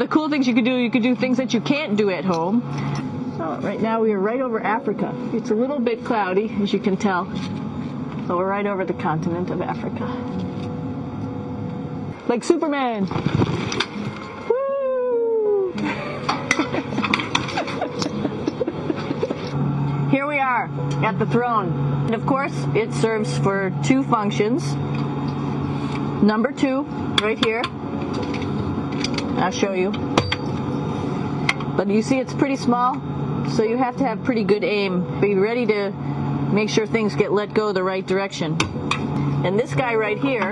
the cool things you could do things that you can't do at home. So right now we are right over Africa. It's a little bit cloudy, as you can tell, but we're right over the continent of Africa. Like Superman. Woo! Here we are at the throne. And of course, it serves for two functions. Number 2, right here. I'll show you. But you see it's pretty small, so you have to have pretty good aim. Be ready to make sure things get let go the right direction. And this guy right here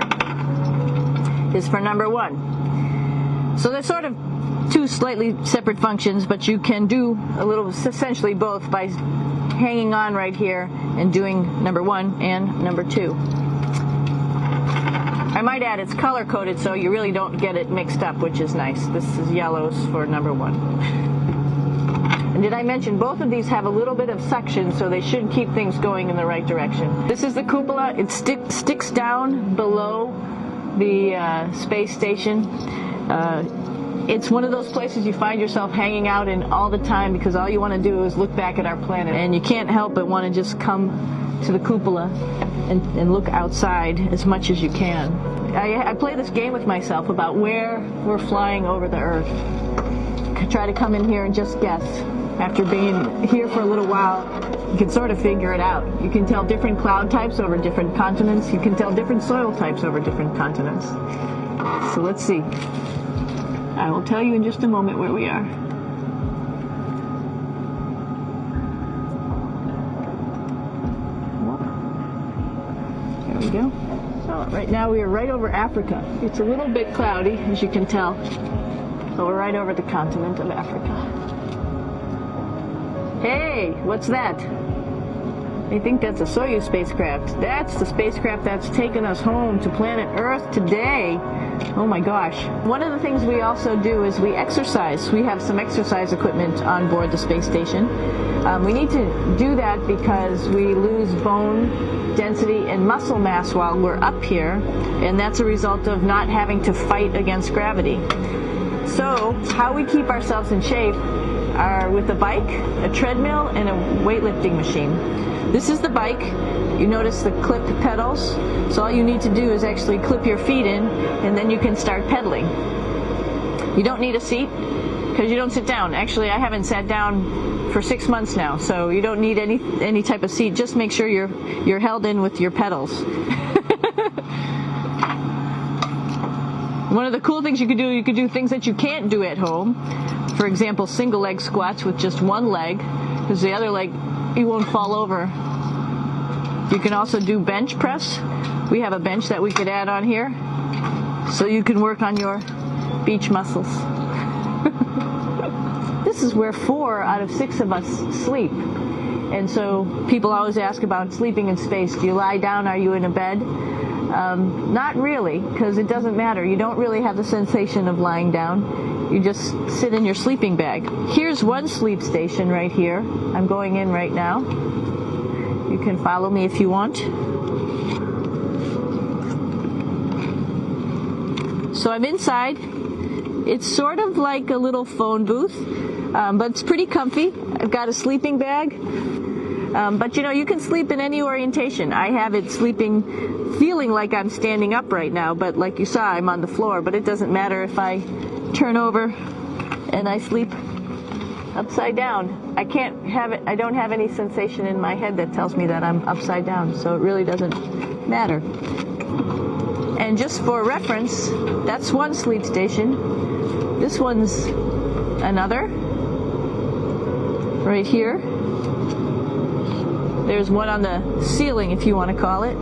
is for number 1. So they're sort of two slightly separate functions, but you can do a little, essentially both, by hanging on right here and doing number 1 and number 2. I might add it's color-coded so you really don't get it mixed up, which is nice. This is yellows for number 1. And did I mention both of these have a little bit of suction, so they should keep things going in the right direction. This is the cupola. It sticks down below the space station. It's one of those places you find yourself hanging out in all the time because all you want to do is look back at our planet, and you can't help but want to just come to the cupola and look outside as much as you can. I play this game with myself about where we're flying over the Earth. Try to come in here and just guess. After being here for a little while, you can sort of figure it out. You can tell different cloud types over different continents. You can tell different soil types over different continents. So let's see. I will tell you in just a moment where we are. There we go. So right now we are right over Africa. It's a little bit cloudy, as you can tell, but we're right over the continent of Africa. Hey, what's that? I think that's a Soyuz spacecraft. That's the spacecraft that's taken us home to planet Earth today. Oh my gosh. One of the things we also do is we exercise. We have some exercise equipment on board the space station. We need to do that because we lose bone density and muscle mass while we're up here, and that's a result of not having to fight against gravity. So how we keep ourselves in shape are with a bike, a treadmill, and a weightlifting machine. This is the bike. You notice the clip pedals. So all you need to do is actually clip your feet in, and then you can start pedaling. You don't need a seat because you don't sit down. Actually, I haven't sat down for 6 months now, so you don't need any type of seat. Just make sure you're held in with your pedals. One of the cool things you could do things that you can't do at home. For example, single leg squats with just one leg, because the other leg, you won't fall over. You can also do bench press. We have a bench that we could add on here, so you can work on your beach muscles. This is where 4 out of 6 of us sleep. And so people always ask about sleeping in space. Do you lie down? Are you in a bed? Not really, because it doesn't matter. You don't really have the sensation of lying down. You just sit in your sleeping bag. Here's one sleep station right here. I'm going in right now. You can follow me if you want. So I'm inside. It's sort of like a little phone booth, but it's pretty comfy. I've got a sleeping bag. But you know, you can sleep in any orientation. I have it feeling like I'm standing up right now, but like you saw, I'm on the floor. But it doesn't matter if I turn over and I sleep upside down. I don't have any sensation in my head that tells me that I'm upside down, so it really doesn't matter. And just for reference, that's one sleep station. This one's another, right here. There's one on the ceiling, if you want to call it,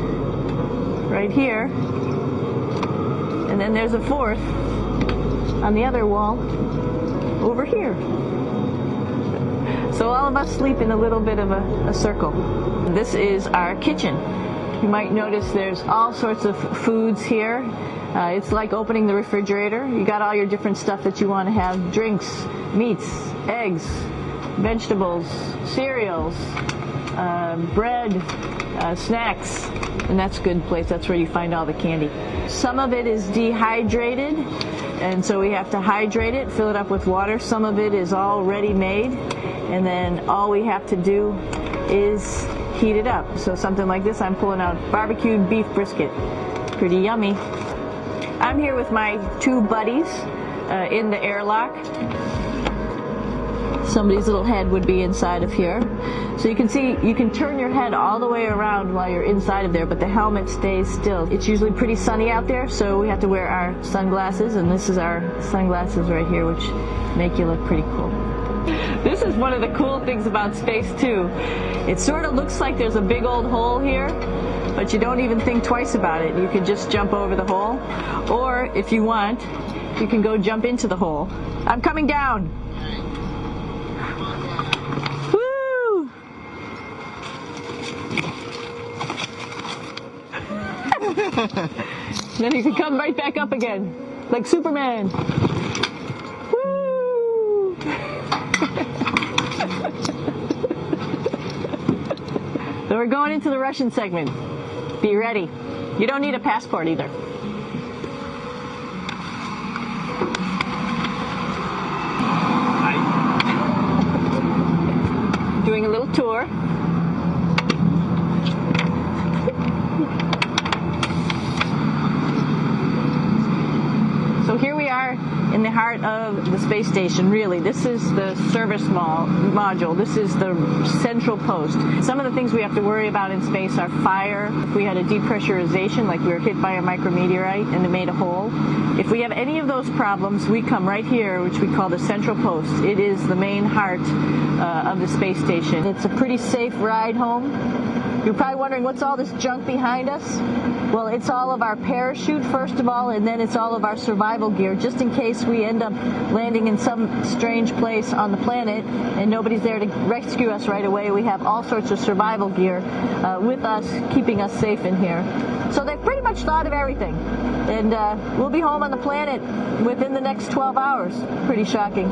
right here. And then there's a fourth on the other wall over here. So all of us sleep in a little bit of a circle. This is our kitchen. You might notice there's all sorts of foods here. It's like opening the refrigerator. You got all your different stuff that you want to have: drinks, meats, eggs, vegetables, cereals, bread, snacks, and that's a good place. That's where you find all the candy. Some of it is dehydrated, and so we have to hydrate it, fill it up with water. Some of it is already made, and then all we have to do is heat it up. So something like this, I'm pulling out barbecued beef brisket. Pretty yummy. I'm here with my two buddies in the airlock. Somebody's little head would be inside of here. So you can see, you can turn your head all the way around while you're inside of there, but the helmet stays still. It's usually pretty sunny out there, so we have to wear our sunglasses, and this is our sunglasses right here, which make you look pretty cool. This is one of the cool things about space too. It sort of looks like there's a big old hole here, but you don't even think twice about it. You can just jump over the hole, or if you want, you can go jump into the hole. I'm coming down. Woo! Then you can come right back up again, like Superman. Woo! So we're going into the Russian segment. Be ready. You don't need a passport either. Doing a little tour. So here we are in the heart of the space station, really. This is the service module. This is the central post. Some of the things we have to worry about in space are fire. If we had a depressurization, like we were hit by a micrometeorite and it made a hole, if we have any of those problems, we come right here, which we call the central post. It is the main heart of the space station. It's a pretty safe ride home. You're probably wondering, what's all this junk behind us? Well, it's all of our parachute, first of all, and then it's all of our survival gear, just in case we end up landing in some strange place on the planet and nobody's there to rescue us right away. We have all sorts of survival gear with us, keeping us safe in here. So they've pretty much thought of everything. And we'll be home on the planet within the next 12 hours. Pretty shocking.